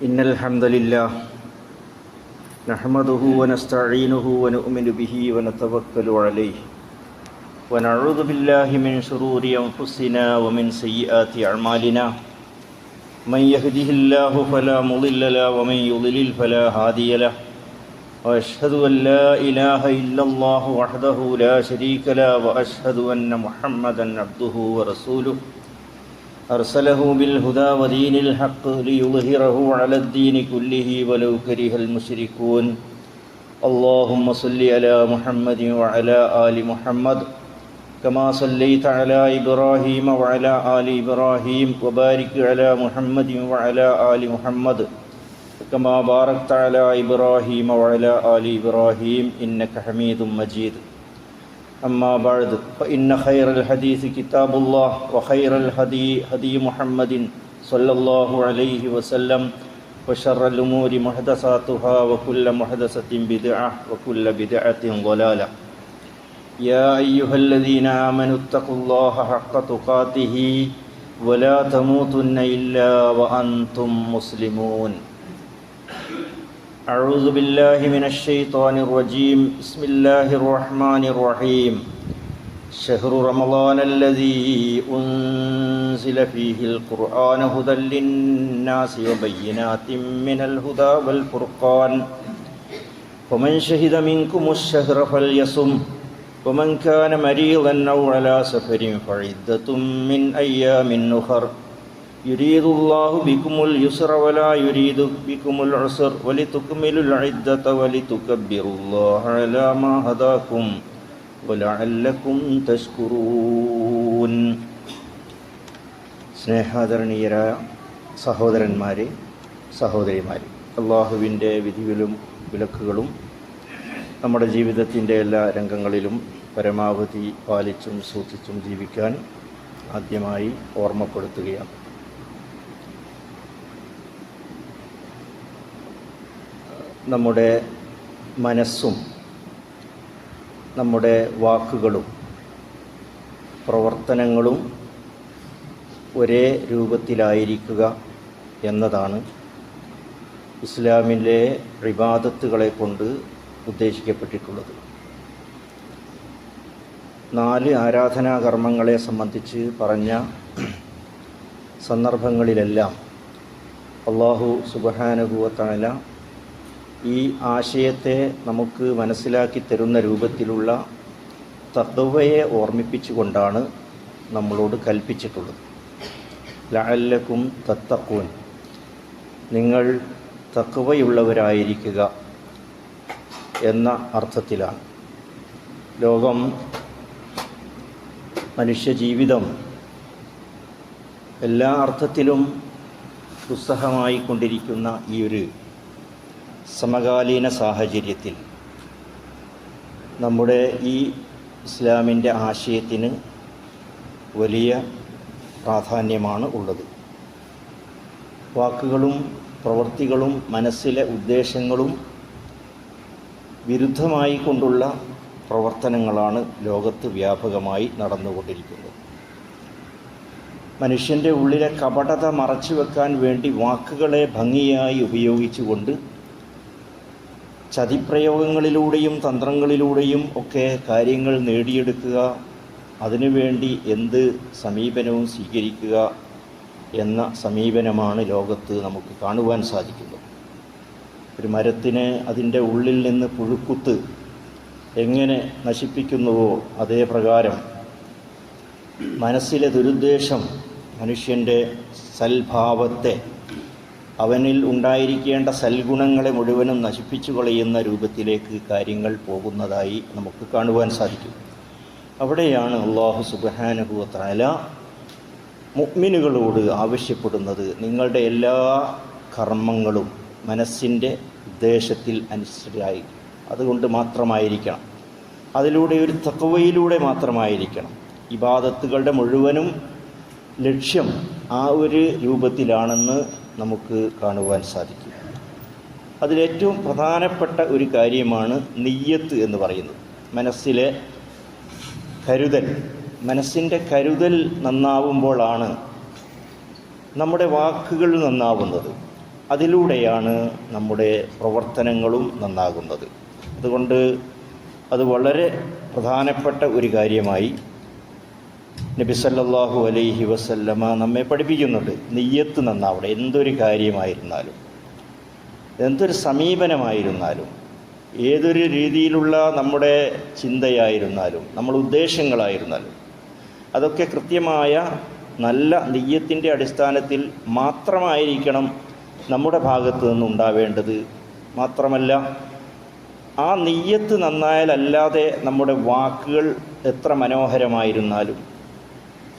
إن الحمد لله نحمده ونستعينه ونؤمن به ونتوكل عليه ونعوذ بالله من شرور أنفسنا ومن سيئات أعمالنا من يهده الله فلا مضل له ومن يضلل فلا هادي له وأشهد أن لا إله إلا الله وحده لا شريك له وأشهد أن محمدا عبده ورسوله أرسله بالهدى ودين الحق ليظهره على الدين كله ولو كره المشركون اللهم صل على محمد وعلى آل محمد كما صليت على إبراهيم وعلى آل إبراهيم وبارك على محمد وعلى آل محمد كما باركت على إبراهيم وعلى آل إبراهيم إنك حميد مجيد أما بعد فإن خير الحديث كتاب الله وخير الهدي هدي محمد صلى الله عليه وسلم وشر الأمور محدثاتها وكل محدثة بدعة وكل بدعة ضلالة يا أيها الذين آمنوا اتقوا الله حق تقاته ولا تموتن إلا وأنتم مسلمون أعوذ بالله من الشيطان الرجيم بسم الله الرحمن الرحيم شهر رمضان الذي أنزل فيه القرآن هدى للناس وبينات من الهدى والفرقان فمن شهد منكم الشهر فليصم ومن كان مريضا أو على سفر فعدة من أيام أخر يريد الله بكم اليسر ولا يريد بكم العسر ولتكملوا العدة ولتكبروا الله على ما هداكم ولعلكم تشكرون. സ്നേഹാദരണീയരായ സഹോദരന്മാരെ, സഹോദരിമാരെ, അള്ളാഹുവിൻ്റെ വിധികളും വിലക്കുകളും നമ്മുടെ ജീവിതത്തിൻ്റെ എല്ലാ രംഗങ്ങളിലും പരമാവധി പാലിച്ചും സൂക്ഷിച്ചും ജീവിക്കാൻ ആദ്യമായി ഓർമ്മപ്പെടുത്തുകയാണ്. നമ്മുടെ മനസ്സും നമ്മുടെ വാക്കുകളും പ്രവർത്തനങ്ങളും ഒരേ രൂപത്തിലായിരിക്കുക എന്നതാണ് ഇസ്ലാമിലെ ഇബാദത്തുകളെ കൊണ്ട് ഉദ്ദേശിക്കപ്പെട്ടിട്ടുള്ളത്. 4 ആരാധനാകർമ്മങ്ങളെ സംബന്ധിച്ച് പറഞ്ഞ സന്ദർഭങ്ങളിലെല്ലാം അല്ലാഹു സുബ്ഹാനഹു വ തആല ഈ ആശയത്തെ നമുക്ക് മനസ്സിലാക്കി തരുന്ന രൂപത്തിലുള്ള തഖ്വയെ ഓർമ്മിപ്പിച്ചുകൊണ്ടാണ് നമ്മളോട് കൽപ്പിച്ചിട്ടുള്ളത്. ലഅല്ലക്കും തത്തഖൂൻ, നിങ്ങൾ തഖ്വയുള്ളവരായിരിക്കുക എന്ന അർത്ഥത്തിലാണ്. ലോകം, മനുഷ്യജീവിതം എല്ലാ അർത്ഥത്തിലും ദുസ്സഹമായി കൊണ്ടിരിക്കുന്ന ഈ ഒരു സമകാലീന സാഹചര്യത്തിൽ നമ്മുടെ ഈ ഇസ്ലാമിൻ്റെ ആശയത്തിന് വലിയ പ്രാധാന്യമാണ് ഉള്ളത്. വാക്കുകളും പ്രവൃത്തികളും മനസ്സിലെ ഉദ്ദേശങ്ങളും വിരുദ്ധമായി കൊണ്ടുള്ള പ്രവർത്തനങ്ങളാണ് ലോകത്ത് വ്യാപകമായി നടന്നുകൊണ്ടിരിക്കുന്നത്. മനുഷ്യൻ്റെ ഉള്ളിലെ കപടത മറച്ചു വെക്കാൻ വേണ്ടി വാക്കുകളെ ഭംഗിയായി ഉപയോഗിച്ചുകൊണ്ട് ചതിപ്രയോഗങ്ങളിലൂടെയും തന്ത്രങ്ങളിലൂടെയും ഒക്കെ കാര്യങ്ങൾ നേടിയെടുക്കുക, അതിനുവേണ്ടി എന്ത് സമീപനവും സ്വീകരിക്കുക എന്ന സമീപനമാണ് ലോകത്ത് നമുക്ക് കാണുവാൻ സാധിക്കുന്നത്. ഒരു മരത്തിന് അതിൻ്റെ ഉള്ളിൽ നിന്ന് പുഴുക്കുത്ത് എങ്ങനെ നശിപ്പിക്കുന്നുവോ അതേ പ്രകാരം മനസ്സിലെ ദുരുദ്ദേശം മനുഷ്യൻ്റെ സൽഭാവത്തെ, അവനിൽ ഉണ്ടായിരിക്കേണ്ട സൽഗുണങ്ങളെ മുഴുവനും നശിപ്പിച്ചു കളയുന്ന രൂപത്തിലേക്ക് കാര്യങ്ങൾ പോകുന്നതായി നമുക്ക് കാണുവാൻ സാധിക്കും. അവിടെയാണ് അല്ലാഹു സുബ്ഹാനഹു വ തആല മുഅ്മിനുകളോട് ആവശ്യപ്പെടുന്നത്, നിങ്ങളുടെ എല്ലാ കർമ്മങ്ങളും മനസ്സിൻ്റെ ഉദ്ദേശത്തിൽ അനുസരിച്ചായി അതുകൊണ്ട് മാത്രമായിരിക്കണം, അതിലൂടെ ഒരു തഖ്വയിലൂടെ മാത്രമായിരിക്കണം. ഇബാദത്തുകളുടെ മുഴുവനും ലക്ഷ്യം ആ ഒരു രൂപത്തിലാണെന്ന് നമുക്ക് കാണുവാൻ സാധിക്കും. അതിലേറ്റവും പ്രധാനപ്പെട്ട ഒരു കാര്യമാണ് നിയ്യത്ത് എന്ന് പറയുന്നത്. മനസ്സിലെ കരുതൽ, മനസ്സിൻ്റെ കരുതൽ നന്നാവുമ്പോഴാണ് നമ്മുടെ വാക്കുകൾ നന്നാവുന്നത്. അതിലൂടെയാണ് നമ്മുടെ പ്രവർത്തനങ്ങളും നന്നാകുന്നത്. അതുകൊണ്ട് അത് വളരെ പ്രധാനപ്പെട്ട ഒരു കാര്യമായി നബി സല്ലല്ലാഹു അലൈഹി വസല്ലമ നമ്മെ പഠിപ്പിക്കുന്നുണ്ട്. നിയ്യത്ത് നന്നാവണം. എന്തൊരു കാര്യമായിരുന്നാലും, എന്തൊരു സമീപനമായിരുന്നാലും, ഏതൊരു രീതിയിലുള്ള നമ്മുടെ ചിന്തയായിരുന്നാലും, നമ്മുടെ ഉദ്ദേശങ്ങളായിരുന്നാലും, അതൊക്കെ കൃത്യമായ നല്ല നിയ്യത്തിൻ്റെ അടിസ്ഥാനത്തിൽ മാത്രമായിരിക്കണം നമ്മുടെ ഭാഗത്ത് നിന്നുണ്ടാവേണ്ടത്. മാത്രമല്ല, ആ നിയ്യത്ത് നന്നായാലല്ലാതെ നമ്മുടെ വാക്കുകൾ എത്ര മനോഹരമായിരുന്നാലും,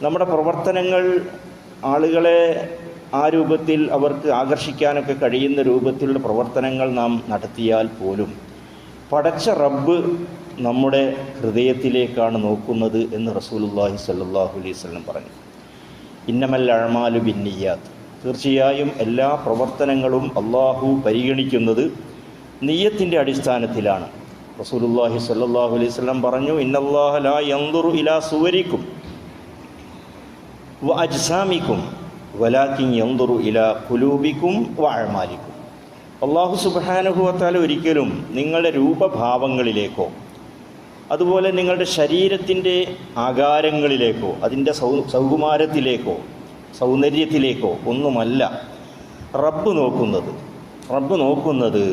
നമ്മുടെ പ്രവർത്തനങ്ങൾ ആളുകളെ ആ രൂപത്തിൽ അവർക്ക് ആകർഷിക്കാനൊക്കെ കഴിയുന്ന രൂപത്തിലുള്ള പ്രവർത്തനങ്ങൾ നാം നടത്തിയാൽ പോലും പടച്ച റബ്ബ് നമ്മുടെ ഹൃദയത്തിലേക്കാണ് നോക്കുന്നത് എന്ന് റസൂലുള്ളാഹി സ്വല്ലല്ലാഹു അലൈഹി വസല്ലം പറഞ്ഞു. ഇന്നമൽ അഅ്മാലു ബിന്നിയ്യാത്ത്, തീർച്ചയായും എല്ലാ പ്രവർത്തനങ്ങളും അള്ളാഹു പരിഗണിക്കുന്നത് നിയ്യത്തിൻ്റെ അടിസ്ഥാനത്തിലാണ്. റസൂലുള്ളാഹി സ്വല്ലല്ലാഹു അലൈഹി വസല്ലം പറഞ്ഞു, ഇന്നല്ലാഹ ലാ യൻദുറു ഇലാ സുവരിക്കും വ അജ്സാമിക്കും വലാകിൻ യൻദുറു ഇലാ ഖുലൂബിക്കും വ അഅ്മാലിക്കും. അല്ലാഹു സുബ്ഹാനഹു വ തആല ഒരിക്കലും നിങ്ങളുടെ രൂപഭാവങ്ങളിലേക്കോ അതുപോലെ നിങ്ങളുടെ ശരീരത്തിൻ്റെ ആകാരങ്ങളിലേക്കോ അതിൻ്റെ സൗകുമാരത്തിലേക്കോ സൗന്ദര്യത്തിലേക്കോ ഒന്നുമല്ല റബ്ബ് നോക്കുന്നത്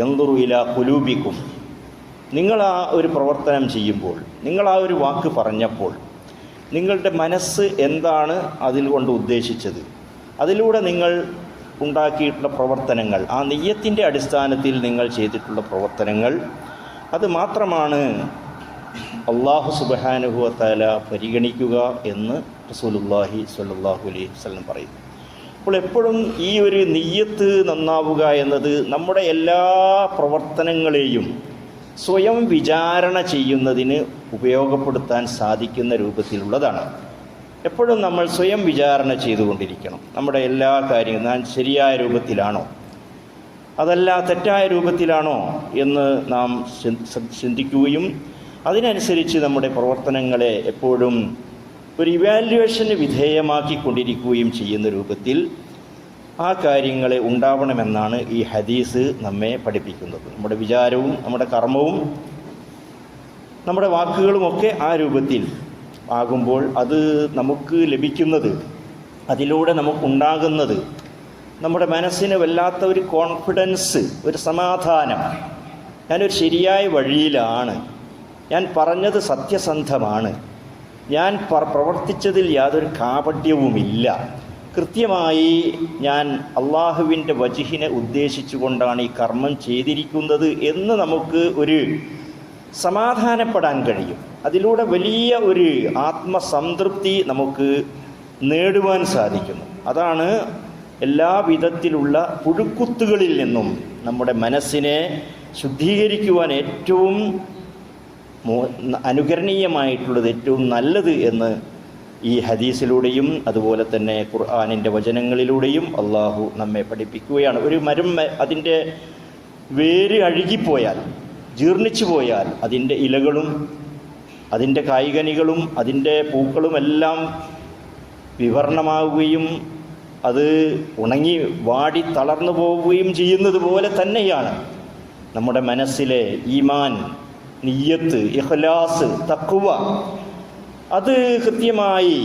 യൻദുറു ഇലാ ഖുലൂബിക്കും. നിങ്ങൾ ആ ഒരു പ്രവർത്തനം ചെയ്യുമ്പോൾ, നിങ്ങൾ ആ ഒരു വാക്ക് പറഞ്ഞപ്പോൾ നിങ്ങളുടെ മനസ്സ് എന്താണ് അതിൽ കൊണ്ട് ഉദ്ദേശിച്ചത്, അതിലൂടെ നിങ്ങൾ ഉണ്ടാക്കിയിട്ടുള്ള പ്രവർത്തനങ്ങൾ, ആ നിയ്യത്തിൻ്റെ അടിസ്ഥാനത്തിൽ നിങ്ങൾ ചെയ്തിട്ടുള്ള പ്രവർത്തനങ്ങൾ, അത് മാത്രമാണ് അല്ലാഹു സുബ്ഹാനഹു വ തആല പരിഗണിക്കുക എന്ന് റസൂലുള്ളാഹി സ്വല്ലല്ലാഹു അലൈഹി വസല്ലം പറയുന്നു. അപ്പോൾ എപ്പോഴും ഈ ഒരു നിയ്യത്ത് നന്നാവുക എന്നത് നമ്മുടെ എല്ലാ പ്രവർത്തനങ്ങളെയും സ്വയം വിചാരണ ചെയ്യുന്നതിന് ഉപയോഗപ്പെടുത്താൻ സാധിക്കുന്ന രൂപത്തിലുള്ളതാണ്. എപ്പോഴും നമ്മൾ സ്വയം വിചാരണ ചെയ്തുകൊണ്ടിരിക്കണം. നമ്മുടെ എല്ലാ കാര്യങ്ങളും ഞാൻ ശരിയായ രൂപത്തിലാണോ, അതല്ല തെറ്റായ രൂപത്തിലാണോ എന്ന് നാം ചിന്തിക്കുകയും അതിനനുസരിച്ച് നമ്മുടെ പ്രവർത്തനങ്ങളെ എപ്പോഴും ഒരു ഇവാലുവേഷന് വിധേയമാക്കിക്കൊണ്ടിരിക്കുകയും ചെയ്യുന്ന രൂപത്തിൽ ആ കാര്യങ്ങളെ ഉണ്ടാവണമെന്നാണ് ഈ ഹദീസ് നമ്മെ പഠിപ്പിക്കുന്നത്. നമ്മുടെ വിചാരവും നമ്മുടെ കർമ്മവും നമ്മുടെ വാക്കുകളുമൊക്കെ ആ രൂപത്തിൽ ആകുമ്പോൾ അത് നമുക്ക് ലഭിക്കുന്നത്, അതിലൂടെ നമുക്കുണ്ടാകുന്നത് നമ്മുടെ മനസ്സിന് വല്ലാത്ത ഒരു കോൺഫിഡൻസ്, ഒരു സമാധാനം. ഞാനൊരു ശരിയായ വഴിയിലാണ്, ഞാൻ പറഞ്ഞത് സത്യസന്ധമാണ്, ഞാൻ പ്രവർത്തിച്ചതിൽ യാതൊരു കാപട്യവുമില്ല, കൃത്യമായി ഞാൻ അള്ളാഹുവിൻ്റെ വജ്ഹിനെ ഉദ്ദേശിച്ചുകൊണ്ടാണ് ഈ കർമ്മം ചെയ്തിരിക്കുന്നത് എന്ന് നമുക്ക് ഒരു സമാധാനപ്പെടാൻ കഴിയും. അതിലൂടെ വലിയ ഒരു ആത്മസംതൃപ്തി നമുക്ക് നേടുവാൻ സാധിക്കുന്നു. അതാണ് എല്ലാ വിധത്തിലുള്ള പുഴുക്കുത്തുകളിൽ നിന്നും നമ്മുടെ മനസ്സിനെ ശുദ്ധീകരിക്കുവാൻ ഏറ്റവും അനുകരണീയമായിട്ടുള്ളത്, ഏറ്റവും നല്ലത് എന്ന് ഈ ഹദീസിലൂടെയും അതുപോലെ തന്നെ ഖുർആനിൻ്റെ വചനങ്ങളിലൂടെയും അള്ളാഹു നമ്മെ പഠിപ്പിക്കുകയാണ്. ഒരു മരം അതിൻ്റെ വേര് അഴുകിപ്പോയാൽ, ജീർണിച്ചു പോയാൽ, അതിൻ്റെ ഇലകളും അതിൻ്റെ കായ്കനികളും അതിൻ്റെ പൂക്കളുമെല്ലാം വിവർണമാവുകയും അത് ഉണങ്ങി വാടി തളർന്നു പോവുകയും ചെയ്യുന്നത് പോലെ തന്നെയാണ് നമ്മുടെ മനസ്സിലെ ഈമാൻ, നിയ്യത്ത്, ഇഖ്ലാസ്, തഖ്വ അത് കൃത്യമായി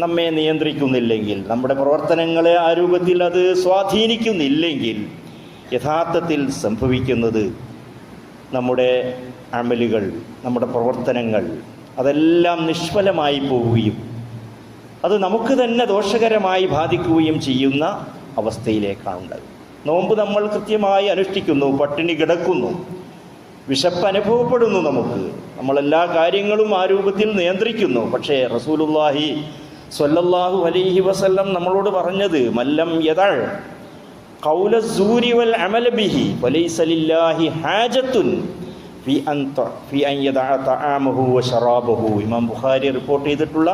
നമ്മെ നിയന്ത്രിക്കുന്നില്ലെങ്കിൽ, നമ്മുടെ പ്രവർത്തനങ്ങളെ ആ രൂപത്തിൽ അത് സ്വാധീനിക്കുന്നില്ലെങ്കിൽ യഥാർത്ഥത്തിൽ സംഭവിക്കുന്നത് നമ്മുടെ അമലുകൾ, നമ്മുടെ പ്രവർത്തനങ്ങൾ അതെല്ലാം നിഷ്ഫലമായി പോവുകയും അത് നമുക്ക് തന്നെ ദോഷകരമായി ബാധിക്കുകയും ചെയ്യുന്ന അവസ്ഥയിലേക്കാണ് ഉണ്ടാകുന്നത്. നോമ്പ് നമ്മൾ കൃത്യമായി അനുഷ്ഠിക്കുന്നു, പട്ടിണി കിടക്കുന്നു, വിശപ്പ് അനുഭവപ്പെടുന്നു, നമ്മളെല്ലാ കാര്യങ്ങളും ആ രൂപത്തിൽ നിയന്ത്രിക്കുന്നു. പക്ഷേ റസൂലുള്ളാഹി സ്വല്ലല്ലാഹു അലൈഹി വസല്ലം നമ്മളോട് പറഞ്ഞത് മല്ലം യദഅ ഖൗല സൂരി വൽ അമല ബിഹി ഫലൈസ ലില്ലാഹി ഹാജത്തുൻ ഫി അൻ യദഅ തആമഹു വ ശറാബഹു. ഇമാം ബുഖാരി റിപ്പോർട്ട് ചെയ്തിട്ടുള്ള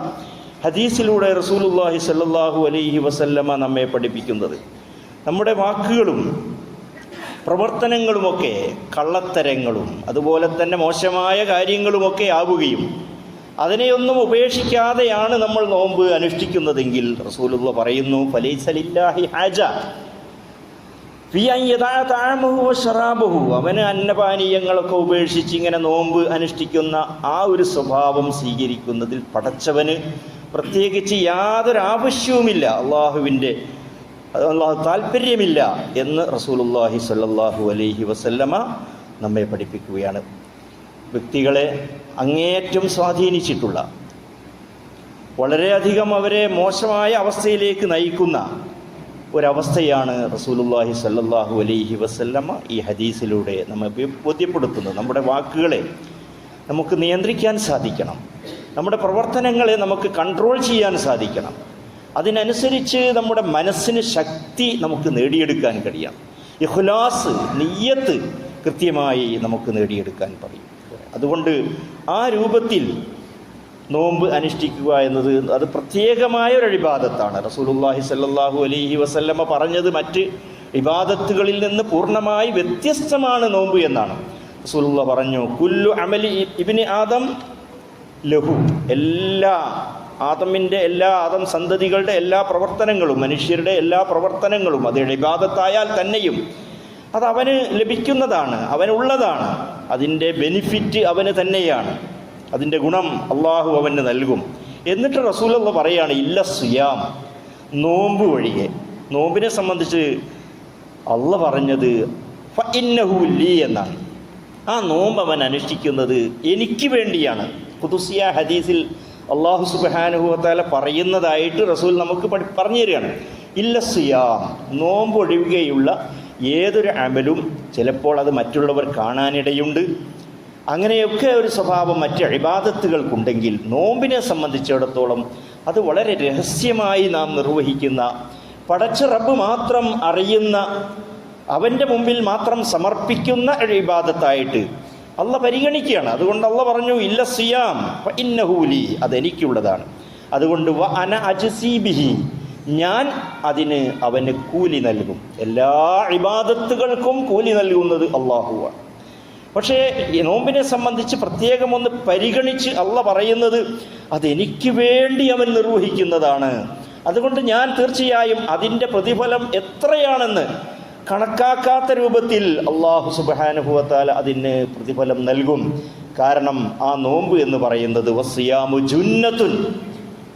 ഹദീസിലൂടെ റസൂലുള്ളാഹി സ്വല്ലല്ലാഹു അലൈഹി വസല്ലമ നമ്മെ പഠിപ്പിക്കുന്നത് നമ്മുടെ വാക്കുകളും പ്രവർത്തനങ്ങളുമൊക്കെ കള്ളത്തരങ്ങളും അതുപോലെ തന്നെ മോശമായ കാര്യങ്ങളുമൊക്കെ ആവുകയും അതിനെയൊന്നും ഉപേക്ഷിക്കാതെയാണ് നമ്മൾ നോമ്പ് അനുഷ്ഠിക്കുന്നതെങ്കിൽ റസൂലുള്ളാഹി പറയുന്നു ഫലൈസ ലില്ലാഹി ഹാജ, ഫീ അൻ യദഅ തഅമഹു വശറാബഹു, അവന് അന്നപാനീയങ്ങളൊക്കെ ഉപേക്ഷിച്ച് ഇങ്ങനെ നോമ്പ് അനുഷ്ഠിക്കുന്ന ആ ഒരു സ്വഭാവം സ്വീകരിക്കുന്നതിൽ പടച്ചവന് പ്രത്യേകിച്ച് യാതൊരു ആവശ്യവുമില്ല, അള്ളാഹു താല്പര്യമില്ല എന്ന് റസൂലുള്ളാഹി സ്വല്ലല്ലാഹു അലൈഹി വസല്ലമ നമ്മെ പഠിപ്പിക്കുകയാണ്. വ്യക്തികളെ അങ്ങേയറ്റം സ്വാധീനിച്ചിട്ടുള്ള, വളരെയധികം അവരെ മോശമായ അവസ്ഥയിലേക്ക് നയിക്കുന്ന ഒരവസ്ഥയാണ് റസൂലുള്ളാഹി സ്വല്ലല്ലാഹു അലൈഹി വസല്ലമ ഈ ഹദീസിലൂടെ നമ്മെ ബോധ്യപ്പെടുത്തുന്നത്. നമ്മുടെ വാക്കുകളെ നമുക്ക് നിയന്ത്രിക്കാൻ സാധിക്കണം, നമ്മുടെ പ്രവർത്തനങ്ങളെ നമുക്ക് കൺട്രോൾ ചെയ്യാൻ സാധിക്കണം, അതിനനുസരിച്ച് നമ്മുടെ മനസ്സിന് ശക്തി നമുക്ക് നേടിയെടുക്കാൻ കഴിയണം. ഇഖ്ലാസ്, നിയ്യത്ത് കൃത്യമായി നമുക്ക് നേടിയെടുക്കാൻ പറയും. അതുകൊണ്ട് ആ രൂപത്തിൽ നോമ്പ് അനുഷ്ഠിക്കുക എന്നത് അത് പ്രത്യേകമായ ഒരു ഇബാദത്താണ്. റസൂലുള്ളാഹി സ്വല്ലല്ലാഹു അലൈഹി വസല്ലമ പറഞ്ഞത് മറ്റ് ഇബാദത്തുകളിൽ നിന്ന് പൂർണ്ണമായി വ്യത്യസ്തമാണ് നോമ്പ് എന്നാണ്. റസൂലുള്ളാഹി പറഞ്ഞു, കുല്ലു അമലി ഇബ്നി ആദം ലഹു, ആദം സന്തതികളുടെ എല്ലാ പ്രവർത്തനങ്ങളും, മനുഷ്യരുടെ എല്ലാ പ്രവർത്തനങ്ങളും അത് ഇബാദത്തായാൽ തന്നെയും അത് അവന് ലഭിക്കുന്നതാണ്, അവനുള്ളതാണ്. അതിൻ്റെ ബെനിഫിറ്റ് അവന് തന്നെയാണ്, അതിൻ്റെ ഗുണം അള്ളാഹു അവന് നൽകും. എന്നിട്ട് റസൂലുള്ളാഹി പറയാണ്, ഇല്ല സിയാം, നോമ്പ് ഒഴികെ. നോമ്പിനെ സംബന്ധിച്ച് അള്ളാഹ് പറഞ്ഞത് ഫഇന്നഹു ലീ എന്നാണ്. ആ നോമ്പ് അവൻ അനുഷ്ഠിക്കുന്നത് എനിക്ക് വേണ്ടിയാണ്. ഖുദ്സിയ ഹദീസിൽ അള്ളാഹു സുബ്ഹാനഹു വ തആല പറയുന്നതായിട്ട് റസൂൽ നമുക്ക് പറഞ്ഞു തരികയാണ്. ഇല്ല സിയാം, നോമ്പ് ഒഴികെയുള്ള ഏതൊരു അമലും ചിലപ്പോൾ അത് മറ്റുള്ളവർ കാണാനിടയുണ്ട്. അങ്ങനെയൊക്കെ ഒരു സ്വഭാവം മറ്റ് ഇബാദത്തുകൾക്കുണ്ടെങ്കിൽ നോമ്പിനെ സംബന്ധിച്ചിടത്തോളം അത് വളരെ രഹസ്യമായി നാം നിർവഹിക്കുന്ന, പടച്ച റബ്ബ് മാത്രം അറിയുന്ന, അവൻ്റെ മുമ്പിൽ മാത്രം സമർപ്പിക്കുന്ന ഒരു ഇബാദത്തായിട്ട് അള്ളാഹ് പരിഗണിക്കുകയാണ്. അതുകൊണ്ട് അള്ളാഹ് പറഞ്ഞു, ഇല്ല സിയാം ഫഇന്നഹു ലീ, അതെനിക്കുള്ളതാണ്. അതുകൊണ്ട് വ അന അജ്സീ ബിഹി, ഞാൻ അതിന് അവന് കൂലി നൽകും. എല്ലാ ഇബാദത്തുകൾക്കും കൂലി നൽകുന്നത് അള്ളാഹുവാണ്. പക്ഷേ ഈ നോമ്പിനെ സംബന്ധിച്ച് പ്രത്യേകം ഒന്ന് പരിഗണിച്ച് അള്ളാഹ് പറയുന്നത് അതെനിക്ക് വേണ്ടി അവൻ നിർവഹിക്കുന്നതാണ്. അതുകൊണ്ട് ഞാൻ തീർച്ചയായും അതിൻ്റെ പ്രതിഫലം എത്രയാണെന്ന് കണക്കാക്കാത്ത രൂപത്തിൽ അള്ളാഹു സുബ്ഹാനഹു വ തആല അതിന് പ്രതിഫലം നൽകും. കാരണം ആ നോമ്പ് എന്ന് പറയുന്നത് വസിയാമു ജുന്നത്തുൻ,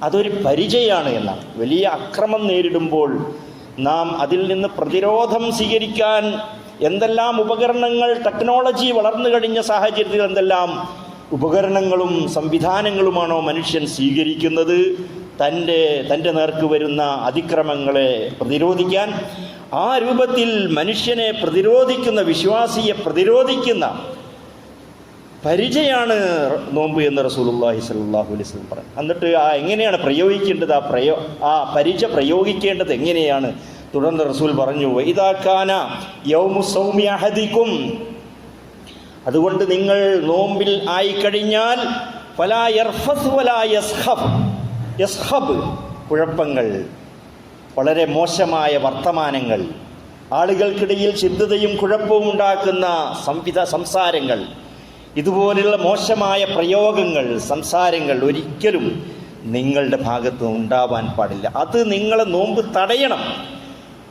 അതൊരു പരിചയാണ് എന്നാണ്. വലിയ അക്രമം നേരിടുമ്പോൾ നാം അതിൽ നിന്ന് പ്രതിരോധം സ്വീകരിക്കാൻ എന്തെല്ലാം ഉപകരണങ്ങൾ, ടെക്നോളജി വളർന്നു കഴിഞ്ഞ സാഹചര്യത്തിൽ എന്തെല്ലാം ഉപകരണങ്ങളും സംവിധാനങ്ങളുമാണോ മനുഷ്യൻ സ്വീകരിക്കുന്നത് തൻ്റെ നേർക്ക് വരുന്ന അതിക്രമങ്ങളെ പ്രതിരോധിക്കാൻ? ആ രൂപത്തിൽ മനുഷ്യനെ പ്രതിരോധിക്കുന്ന, വിശ്വാസിയെ പ്രതിരോധിക്കുന്ന പരിചയാണ് നോമ്പ് എന്ന് റസൂലുള്ളാഹി സ്വല്ലല്ലാഹു അലൈഹി വസല്ലം പറഞ്ഞു. എന്നിട്ട് എങ്ങനെയാണ് പ്രയോഗിക്കേണ്ടത്, ആ പരിച പ്രയോഗിക്കേണ്ടത് എങ്ങനെയാണ്? തുടർന്ന് റസൂൽ പറഞ്ഞു, വഇദാ കാന യൗമു സൗമി അഹദികും, അതുകൊണ്ട് നിങ്ങൾ നോമ്പിൽ ആയിക്കഴിഞ്ഞാൽ ഫലാ യർഫസ് വലാ യസ്ഖബ്, കുഴപ്പങ്ങൾ, വളരെ മോശമായ വർത്തമാനങ്ങൾ, ആളുകൾക്കിടയിൽ ചിന്തയും കുഴപ്പവും ഉണ്ടാക്കുന്ന സംസാരങ്ങൾ, ഇതുപോലുള്ള മോശമായ പ്രയോഗങ്ങൾ, സംസാരങ്ങൾ ഒരിക്കലും നിങ്ങളുടെ ഭാഗത്ത് ഉണ്ടാവാൻ പാടില്ല. അത് നിങ്ങളെ നോമ്പ് തടയണം.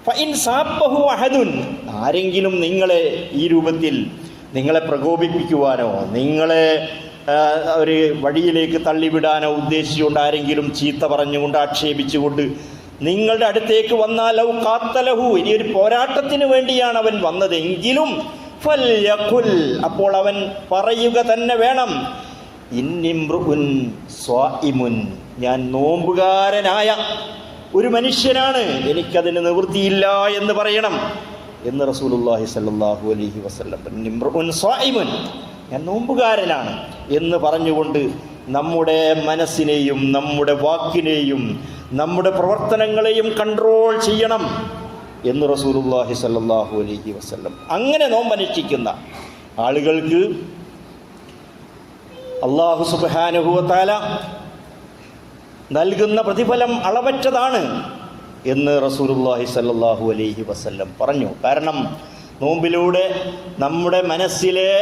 ഫഇൻ സാബഹു അഹദുൻ, ആരെങ്കിലും നിങ്ങളെ ഈ രൂപത്തിൽ നിങ്ങളെ പ്രകോപിപ്പിക്കുവാനോ നിങ്ങളെ ഒരു വഴിയിലേക്ക് തള്ളിവിടാനോ ഉദ്ദേശിച്ചുകൊണ്ട് ആരെങ്കിലും ചീത്ത പറഞ്ഞുകൊണ്ട് ആക്ഷേപിച്ചുകൊണ്ട് നിങ്ങളുടെ അടുത്തേക്ക് വന്നാൽ ലൗ ഖാത്തലഹു, ഇനി ഒരു പോരാട്ടത്തിന് വേണ്ടിയാണ് അവൻ വന്നതെങ്കിലും ഫൽയഖുൽ, അപ്പോൾ അവൻ പറയുക തന്നെ വേണം, ഇന്നിംറുഉൻ സ്വാഇമുൻ, ഞാൻ നോമ്പുകാരനായ ഒരു മനുഷ്യനാണ്, എനിക്കതിന് നിവൃത്തിയില്ല എന്ന് പറയണം എന്ന് റസൂലുള്ളാഹി സ്വല്ലല്ലാഹു അലൈഹി വസല്ലം. ഇന്നിംറുഉൻ സ്വാഇമുൻ, ഞാൻ നോമ്പുകാരനാണ് എന്ന് പറഞ്ഞുകൊണ്ട് നമ്മുടെ മനസ്സിനെയും നമ്മുടെ വാക്കിനെയും നമ്മുടെ പ്രവർത്തനങ്ങളെയും കൺട്രോൾ ചെയ്യണം എന്ന് റസൂലുള്ളാഹി സ്വല്ലല്ലാഹു അലൈഹി വസല്ലം. അങ്ങനെ നോമ്പനുഷ്ഠിക്കുന്ന ആളുകൾക്ക് അല്ലാഹു സുബ്ഹാനഹു വ തആല നൽകുന്ന പ്രതിഫലം അളവറ്റതാണ് എന്ന് റസൂലുള്ളാഹി സ്വല്ലല്ലാഹു അലൈഹി വസല്ലം പറഞ്ഞു. കാരണം നോമ്പിലൂടെ നമ്മുടെ മനസ്സിലെ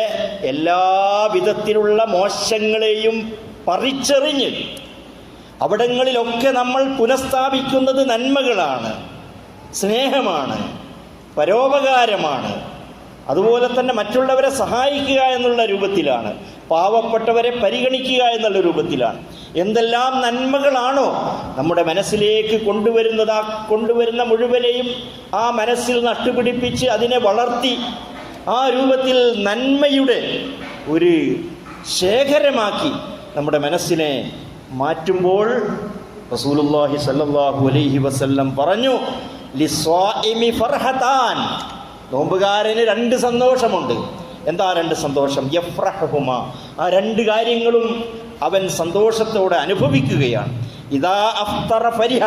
എല്ലാ വിധത്തിലുള്ള മോശങ്ങളെയും പറിച്ചെറിഞ്ഞ് അവിടങ്ങളിലൊക്കെ നമ്മൾ പുനഃസ്ഥാപിക്കുന്നത് നന്മകളാണ്, സ്നേഹമാണ്, പരോപകാരമാണ്. അതുപോലെ തന്നെ മറ്റുള്ളവരെ സഹായിക്കുക എന്നുള്ള രൂപത്തിലാണ്, പാവപ്പെട്ടവരെ പരിഗണിക്കുക എന്നുള്ള രൂപത്തിലാണ്. എന്തെല്ലാം നന്മകളാണോ നമ്മുടെ മനസ്സിലേക്ക് കൊണ്ടുവരുന്ന മുഴുവനെയും ആ മനസ്സിൽ നട്ടുപിടിപ്പിച്ച് അതിനെ വളർത്തി ആ രൂപത്തിൽ നന്മയുടെ ഒരു ശേഖരമാക്കി നമ്മുടെ മനസ്സിനെ മാറ്റുമ്പോൾ റസൂലുള്ളാഹി സ്വല്ലല്ലാഹു അലൈഹി വസല്ലം പറഞ്ഞു, ലിസ്വാഇമി ഫർഹതാൻ, നോമ്പുകാരന് 2 സന്തോഷമുണ്ട്. എന്താ 2 സന്തോഷം? യഫ്രഹുമ, ആ 2 കാര്യങ്ങളും അവൻ സന്തോഷത്തോടെ അനുഭവിക്കുകയാണ്. ഇദാ അഫ്തറ ഫരിഹ,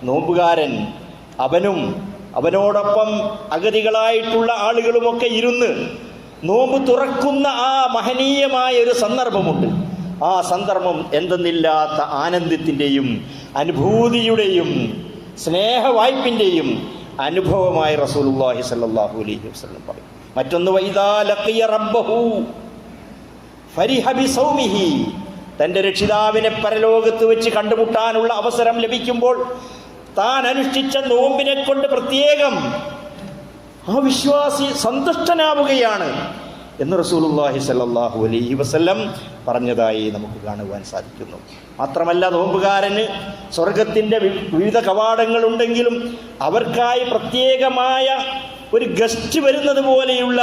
നോമ്പുകാരൻ അവനും അവനോടൊപ്പം അഗതികളായിട്ടുള്ള ആളുകളുമൊക്കെ ഇരുന്ന് നോമ്പ് തുറക്കുന്ന ആ മഹനീയമായ ഒരു സന്ദർഭമുണ്ട്. ആ സന്ദർഭം എന്തെന്നില്ലാത്ത ആനന്ദത്തിൻ്റെയും അനുഭൂതിയുടെയും സ്നേഹവായ്പിൻ്റെയും അനുഭവമായി റസൂലുള്ളാഹി സ്വല്ലല്ലാഹു അലൈഹി വസല്ലം പറയും. മറ്റൊന്ന് വൈദാ ലഖിയ റബ്ബഹു ഫരിഹ ബിസൗമിഹി, തൻ്റെ രക്ഷിതാവിനെ പരലോകത്ത് വെച്ച് കണ്ടുമുട്ടാനുള്ള അവസരം ലഭിക്കുമ്പോൾ താൻ അനുഷ്ഠിച്ച നോമ്പിനെ കൊണ്ട് പ്രത്യേകം ആ വിശ്വാസി സന്തുഷ്ടനാവുകയാണ് എന്ന് റസൂലുള്ളാഹി സ്വല്ലല്ലാഹു അലൈഹി വസല്ലം പറഞ്ഞതായി നമുക്ക് കാണുവാൻ സാധിക്കുന്നു. മാത്രമല്ല, നോമ്പുകാരന് സ്വർഗത്തിൻ്റെ വിവിധ കവാടങ്ങളുണ്ടെങ്കിലും അവർക്കായി പ്രത്യേകമായ ഒരു ഗസ്റ്റ് വരുന്നത് പോലെയുള്ള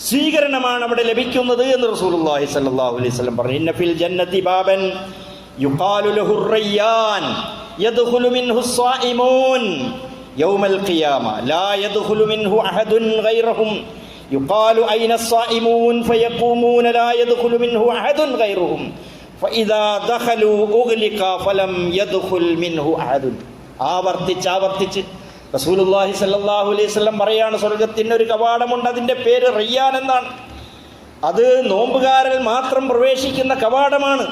സ്വീകരണമാണ് അവിടെ ലഭിക്കുന്നത് എന്ന് റസൂലുള്ളാഹി സ്വല്ലല്ലാഹു അലൈഹി വസല്ലം പറഞ്ഞു. ഇന്ന ഫിൽ ജന്നതി ബാബൻ യുഖാലു ലഹു റയ്യാൻ യദ്ഖുലു മിൻഹു സ്വായിമൂൻ യൗമൽ ഖിയാമ ലാ യദ്ഖുലു മിൻഹു അഹദുൻ ഗൈറഹും യുഖാലു ഐന സ്വായിമൂൻ ഫയഖൂമൂന ലാ യദ്ഖുലു മിൻഹു അഹദുൻ ഗൈറഹും ഫഇദാ ദഖലു ഉഗ്ലിഖ ഫലം യദ്ഖുൽ മിൻഹു അഹദുൻ. ആവർത്തിച്ച് റസൂലുള്ളാഹി സ്വല്ലല്ലാഹു അലൈഹി വസല്ലം പറയാണ്, സ്വർഗത്തിന് ഒരു കവാടമുണ്ട്, അതിൻ്റെ പേര് റയ്യാൻ എന്നാണ്. അത് നോമ്പുകാരിൽ മാത്രം പ്രവേശിക്കുന്ന കവാടമാണ്.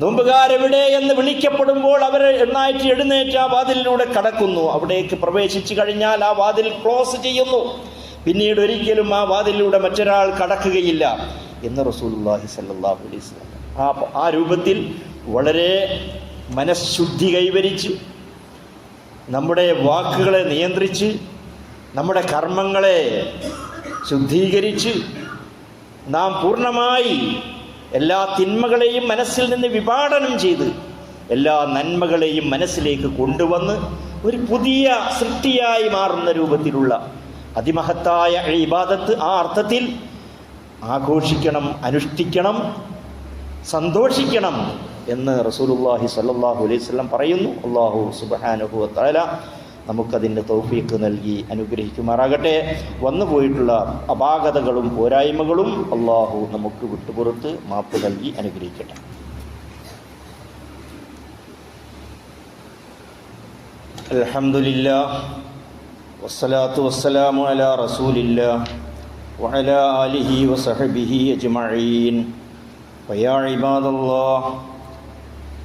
നോമ്പുകാരെവിടെ എന്ന് വിളിക്കപ്പെടുമ്പോൾ അവർ എണ്ണായിട്ട് എഴുന്നേറ്റ് ആ വാതിലിലൂടെ കടക്കുന്നു. അവിടേക്ക് പ്രവേശിച്ചു കഴിഞ്ഞാൽ ആ വാതിൽ ക്ലോസ് ചെയ്യുന്നു. പിന്നീട് ഒരിക്കലും ആ വാതിലിലൂടെ മറ്റൊരാൾ കടക്കുകയില്ല എന്ന് റസൂലുള്ളാഹി സ്വല്ലല്ലാഹു അലൈഹി വസല്ലം ആ രൂപത്തിൽ വളരെ മനഃശുദ്ധി കൈവരിച്ച് നമ്മുടെ വാക്കുകളെ നിയന്ത്രിച്ച് നമ്മുടെ കർമ്മങ്ങളെ ശുദ്ധീകരിച്ച് നാം പൂർണ്ണമായി എല്ലാ തിന്മകളെയും മനസ്സിൽ നിന്ന് വിഭാടനം ചെയ്ത് എല്ലാ നന്മകളെയും മനസ്സിലേക്ക് കൊണ്ടുവന്ന് ഒരു പുതിയ സൃഷ്ടിയായി മാറുന്ന രൂപത്തിലുള്ള അതിമഹത്തായ ഇബാദത്ത് ആ അർത്ഥത്തിൽ ആഘോഷിക്കണം, അനുഷ്ഠിക്കണം, സന്തോഷിക്കണം എന്ന് റസൂലുള്ളാഹി സ്വല്ലല്ലാഹു അലൈഹി വസല്ലം പറയുന്നു. അല്ലാഹു സുബ്ഹാനഹു വ തആല നമുക്കതിൻ്റെ തൗഫീഖ് നൽകി അനുഗ്രഹിക്കുമാറാകട്ടെ. വന്നുപോയിട്ടുള്ള അപാകതകളും പോരായ്മകളും അല്ലാഹു നമുക്ക് വിട്ടുപുറത്ത് മാപ്പ് നൽകി അനുഗ്രഹിക്കട്ടെ. അൽഹംദുലില്ലാഹ് വസ്സലാത്തു വസ്സലാമു അലാ റസൂലില്ലാഹ് വഅലാ ആലിഹി വസഹ്ബിഹി അജ്മഈൻ. ഫയാ ഇബാദല്ലാഹ്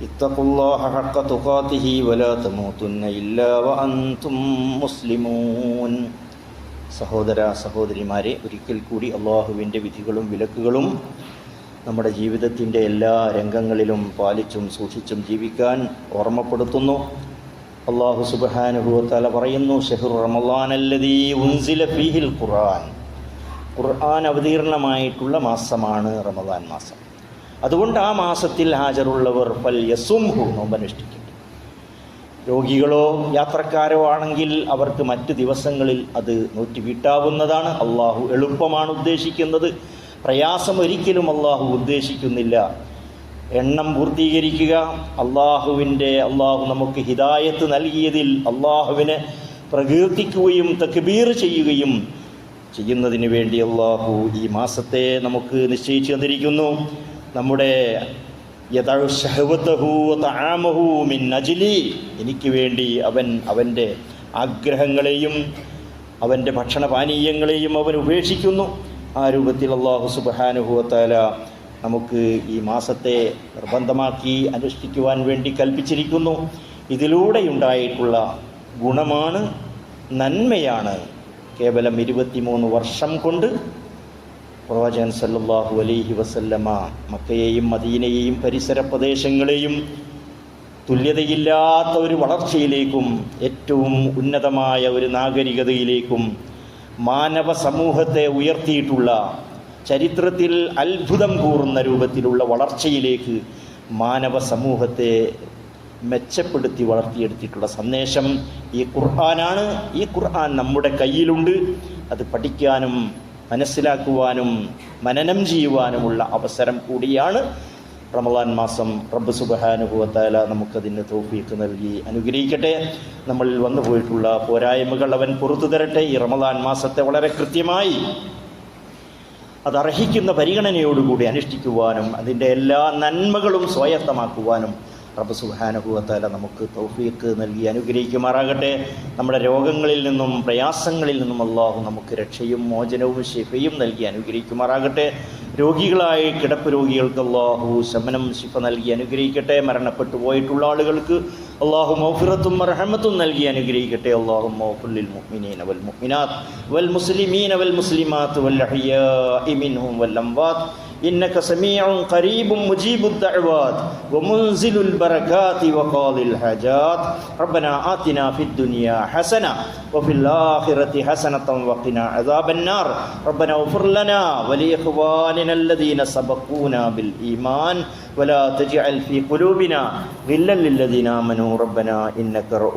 ഇത്തഖുല്ലാഹ ഹഖ്ക തുഖാതിഹി വലാ തമൂതുന്ന ഇല്ലാ വഅൻതും മുസ്ലിമൂൻ. സഹോദര സഹോദരിമാരെ, ഒരിക്കൽ കൂടി അള്ളാഹുവിൻ്റെ വിധികളും വിലക്കുകളും നമ്മുടെ ജീവിതത്തിൻ്റെ എല്ലാ രംഗങ്ങളിലും പാലിച്ചും സൂക്ഷിച്ചും ജീവിക്കാൻ ഓർമ്മപ്പെടുത്തുന്നു. അള്ളാഹു സുബ്ഹാനഹു വ തആല പറയുന്നു, ശഹ്റു റമളാനല്ലദീ ഉൻസില ഫീഹിൽ ഖുർആൻ. ഖുർആൻ അവതീർണമായിട്ടുള്ള മാസമാണ് റമളാൻ മാസം. അതുകൊണ്ട് ആ മാസത്തിൽ ഹാജറുള്ളവർ ഫൽ യസുംഹു, നോമ്പനുഷ്ഠിക്കട്ടെ. രോഗികളോ യാത്രക്കാരോ ആണെങ്കിൽ അവർക്ക് മറ്റ് ദിവസങ്ങളിൽ അത് നോറ്റുവീട്ടാവുന്നതാണ്. അള്ളാഹു എളുപ്പമാണ് ഉദ്ദേശിക്കുന്നത്, പ്രയാസം ഒരിക്കലും അള്ളാഹു ഉദ്ദേശിക്കുന്നില്ല. എണ്ണം പൂർത്തീകരിക്കുക, അള്ളാഹു നമുക്ക് ഹിദായത്ത് നൽകിയതിൽ അള്ളാഹുവിനെ പ്രകീർത്തിക്കുകയും തക്ബീർ ചെയ്യുകയും ചെയ്യുന്നതിന് വേണ്ടി അള്ളാഹു ഈ മാസത്തെ നമുക്ക് നിശ്ചയിച്ചു തന്നിരിക്കുന്നു. നമ്മുടെ യദഉ ശഹവതഹു വതആമഹു മിൻ അജ്ലി, എനിക്ക് വേണ്ടി അവൻ അവൻ്റെ ആഗ്രഹങ്ങളെയും അവൻ്റെ ഭക്ഷണപാനീയങ്ങളെയും അവൻ ഉപേക്ഷിക്കുന്നു. ആ രൂപത്തിൽ അല്ലാഹു സുബ്ഹാനഹു വ തആല നമുക്ക് ഈ മാസത്തെ നിർബന്ധമാക്കി അനുഷ്ഠിക്കുവാൻ വേണ്ടി കൽപ്പിച്ചിരിക്കുന്നു. ഇതിലൂടെയുണ്ടായിട്ടുള്ള ഗുണമാണ്, നന്മയാണ്. കേവലം 23 വർഷം കൊണ്ട് പ്രവാചകൻ സല്ലല്ലാഹു അലൈഹി വസല്ലമ മക്കയെയും മദീനയെയും പരിസര പ്രദേശങ്ങളെയും തുല്യതയില്ലാത്ത ഒരു വളർച്ചയിലേക്കും ഏറ്റവും ഉന്നതമായ ഒരു നാഗരികതയിലേക്കും മാനവ സമൂഹത്തെ ഉയർത്തിയിട്ടുള്ള, ചരിത്രത്തിൽ അത്ഭുതം കൂറുന്ന രൂപത്തിലുള്ള വളർച്ചയിലേക്ക് മാനവ സമൂഹത്തെ മെച്ചപ്പെടുത്തി വളർത്തിയെടുത്തിട്ടുള്ള സന്ദേശം ഈ ഖുർആനാണ്. ഈ ഖുർആൻ നമ്മുടെ കയ്യിലുണ്ട്. അത് പഠിക്കാനും മനസ്സിലാക്കുവാനും മനനം ചെയ്യുവാനുമുള്ള അവസരം കൂടിയാണ് റമളാൻ മാസം. റബ്ബ് സുബ്ഹാനഹു വ തആല നമുക്കതിന് തൗഫീഖ് നൽകി അനുഗ്രഹിക്കട്ടെ. നമ്മളിൽ വന്നു പോയിട്ടുള്ള പോരായ്മകൾ അവൻ പുറത്തു തരട്ടെ. ഈ റമളാൻ മാസത്തെ വളരെ കൃത്യമായി അതർഹിക്കുന്ന പരിഗണനയോടുകൂടി അനുഷ്ഠിക്കുവാനും അതിൻ്റെ എല്ലാ നന്മകളും സ്വായത്തമാക്കുവാനും റബ്ബ് സുബ്ഹാനഹു വ തആല നമുക്ക് തൗഫീഖ് നൽകി അനുഗ്രഹിക്കുമാറാകട്ടെ. നമ്മുടെ രോഗങ്ങളിൽ നിന്നും പ്രയാസങ്ങളിൽ നിന്നും അല്ലാഹു നമുക്ക് രക്ഷയും മോചനവും ശിഫയും നൽകി അനുഗ്രഹിക്കുമാറാകട്ടെ. രോഗികളായി കിടപ്പ് രോഗികൾക്ക് അല്ലാഹു ശമനം ശിഫ നൽകി അനുഗ്രഹിക്കട്ടെ. മരണപ്പെട്ടു പോയിട്ടുള്ള ആളുകൾക്ക് അല്ലാഹു മഗ്ഫിറത്തും റഹ്മത്തും നൽകി അനുഗ്രഹിക്കട്ടെ. അല്ലാഹുമ്മ ഗ്ഫിർ ലിൽ മുഅ്മിനീന വൽ മുഅ്മിനാത്ത് വൽ മുസ്ലിമീന വൽ മുസ്ലിമാത്ത് വൽ അഹ്യാഇ മിൻഹും വൽ അംവാത്ത് إنك سميع قريب مجيب الدعوات ومنزل البركات وقاضي الحاجات ربنا آتنا في الدنيا حسنة وفي الآخرة حسنة وقنا عذاب النار ربنا اغفر لنا ولإخواننا الذين سبقونا بالإيمان ولا تجعل في قلوبنا غلا للذين آمنوا ربنا إنك رؤوف